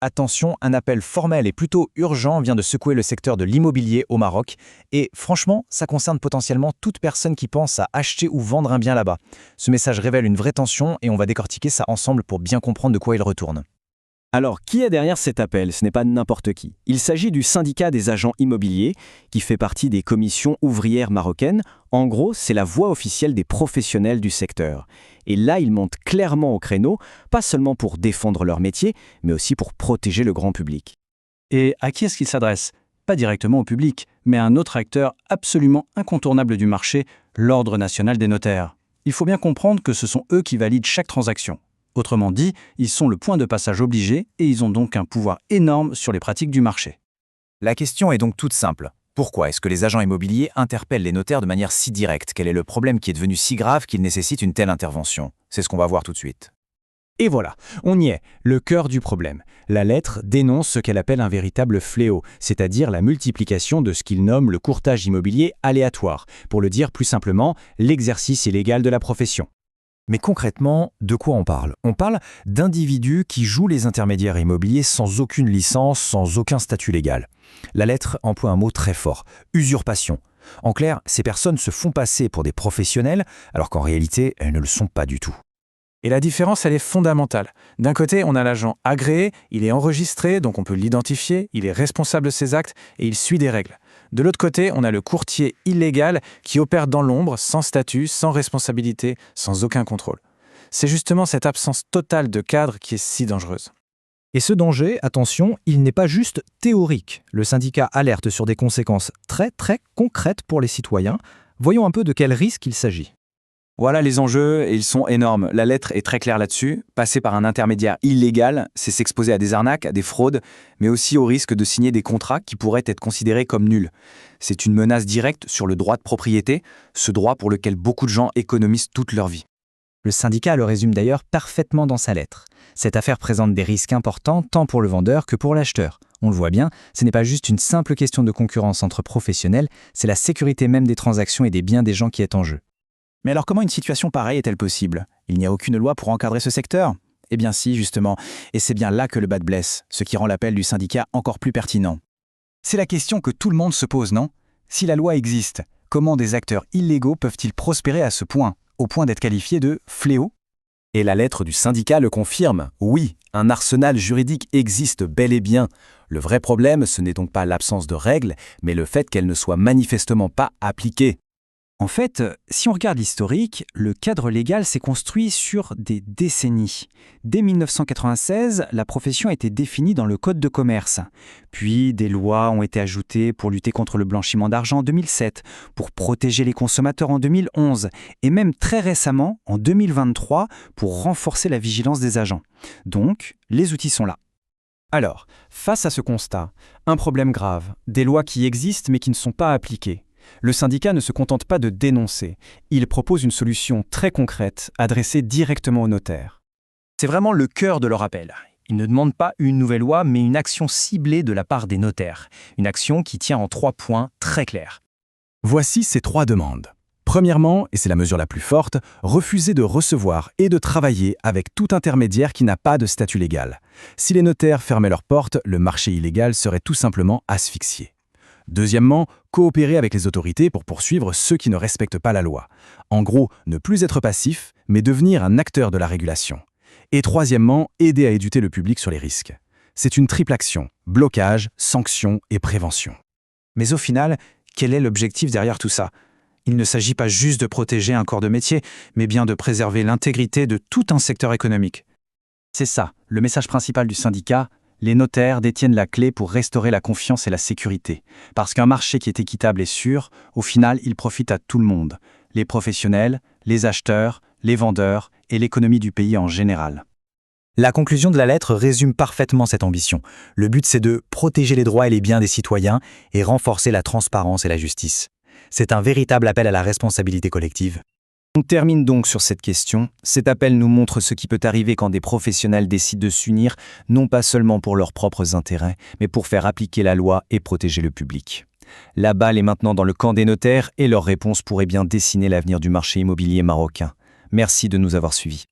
Attention, un appel formel et plutôt urgent vient de secouer le secteur de l'immobilier au Maroc. Et franchement, ça concerne potentiellement toute personne qui pense à acheter ou vendre un bien là-bas. Ce message révèle une vraie tension et on va décortiquer ça ensemble pour bien comprendre de quoi il retourne. Alors, qui est derrière cet appel? Ce n'est pas n'importe qui. Il s'agit du syndicat des agents immobiliers, qui fait partie des commissions ouvrières marocaines. En gros, c'est la voix officielle des professionnels du secteur. Et là, ils montent clairement au créneau, pas seulement pour défendre leur métier, mais aussi pour protéger le grand public. Et à qui est-ce qu'il s'adresse? Pas directement au public, mais à un autre acteur absolument incontournable du marché, l'Ordre national des notaires. Il faut bien comprendre que ce sont eux qui valident chaque transaction. Autrement dit, ils sont le point de passage obligé et ils ont donc un pouvoir énorme sur les pratiques du marché. La question est donc toute simple. Pourquoi est-ce que les agents immobiliers interpellent les notaires de manière si directe? Quel est le problème qui est devenu si grave qu'il nécessite une telle intervention? C'est ce qu'on va voir tout de suite. Et voilà, on y est, le cœur du problème. La lettre dénonce ce qu'elle appelle un véritable fléau, c'est-à-dire la multiplication de ce qu'il nomme le courtage immobilier aléatoire, pour le dire plus simplement, l'exercice illégal de la profession. Mais concrètement, de quoi on parle? On parle d'individus qui jouent les intermédiaires immobiliers sans aucune licence, sans aucun statut légal. La lettre emploie un mot très fort, usurpation. En clair, ces personnes se font passer pour des professionnels, alors qu'en réalité, elles ne le sont pas du tout. Et la différence, elle est fondamentale. D'un côté, on a l'agent agréé, il est enregistré, donc on peut l'identifier, il est responsable de ses actes et il suit des règles. De l'autre côté, on a le courtier illégal qui opère dans l'ombre, sans statut, sans responsabilité, sans aucun contrôle. C'est justement cette absence totale de cadre qui est si dangereuse. Et ce danger, attention, il n'est pas juste théorique. Le syndicat alerte sur des conséquences très concrètes pour les citoyens. Voyons un peu de quel risque il s'agit. Voilà les enjeux, et ils sont énormes. La lettre est très claire là-dessus. Passer par un intermédiaire illégal, c'est s'exposer à des arnaques, à des fraudes, mais aussi au risque de signer des contrats qui pourraient être considérés comme nuls. C'est une menace directe sur le droit de propriété, ce droit pour lequel beaucoup de gens économisent toute leur vie. Le syndicat le résume d'ailleurs parfaitement dans sa lettre. Cette affaire présente des risques importants tant pour le vendeur que pour l'acheteur. On le voit bien, ce n'est pas juste une simple question de concurrence entre professionnels, c'est la sécurité même des transactions et des biens des gens qui est en jeu. Mais alors comment une situation pareille est-elle possible? Il n'y a aucune loi pour encadrer ce secteur? Eh bien si, justement, et c'est bien là que le bât blesse, ce qui rend l'appel du syndicat encore plus pertinent. C'est la question que tout le monde se pose, non? Si la loi existe, comment des acteurs illégaux peuvent-ils prospérer à ce point, au point d'être qualifiés de fléau? Et la lettre du syndicat le confirme. Oui, un arsenal juridique existe bel et bien. Le vrai problème, ce n'est donc pas l'absence de règles, mais le fait qu'elles ne soient manifestement pas appliquées. En fait, si on regarde l'historique, le cadre légal s'est construit sur des décennies. Dès 1996, la profession a été définie dans le Code de commerce. Puis, des lois ont été ajoutées pour lutter contre le blanchiment d'argent en 2007, pour protéger les consommateurs en 2011, et même très récemment, en 2023, pour renforcer la vigilance des agents. Donc, les outils sont là. Alors, face à ce constat, un problème grave, des lois qui existent mais qui ne sont pas appliquées. Le syndicat ne se contente pas de dénoncer, il propose une solution très concrète adressée directement aux notaires. C'est vraiment le cœur de leur appel. Ils ne demandent pas une nouvelle loi, mais une action ciblée de la part des notaires. Une action qui tient en 3 points très clairs. Voici ces 3 demandes. Premièrement, et c'est la mesure la plus forte, refuser de recevoir et de travailler avec tout intermédiaire qui n'a pas de statut légal. Si les notaires fermaient leurs portes, le marché illégal serait tout simplement asphyxié. Deuxièmement, coopérer avec les autorités pour poursuivre ceux qui ne respectent pas la loi. En gros, ne plus être passif, mais devenir un acteur de la régulation. Et troisièmement, aider à éduquer le public sur les risques. C'est une triple action, blocage, sanction et prévention. Mais au final, quel est l'objectif derrière tout ça? Il ne s'agit pas juste de protéger un corps de métier, mais bien de préserver l'intégrité de tout un secteur économique. C'est ça, le message principal du syndicat. Les notaires détiennent la clé pour restaurer la confiance et la sécurité. Parce qu'un marché qui est équitable et sûr, au final, il profite à tout le monde. Les professionnels, les acheteurs, les vendeurs et l'économie du pays en général. La conclusion de la lettre résume parfaitement cette ambition. Le but, c'est de protéger les droits et les biens des citoyens et renforcer la transparence et la justice. C'est un véritable appel à la responsabilité collective. On termine donc sur cette question. Cet appel nous montre ce qui peut arriver quand des professionnels décident de s'unir, non pas seulement pour leurs propres intérêts, mais pour faire appliquer la loi et protéger le public. La balle est maintenant dans le camp des notaires et leur réponse pourrait bien dessiner l'avenir du marché immobilier marocain. Merci de nous avoir suivis.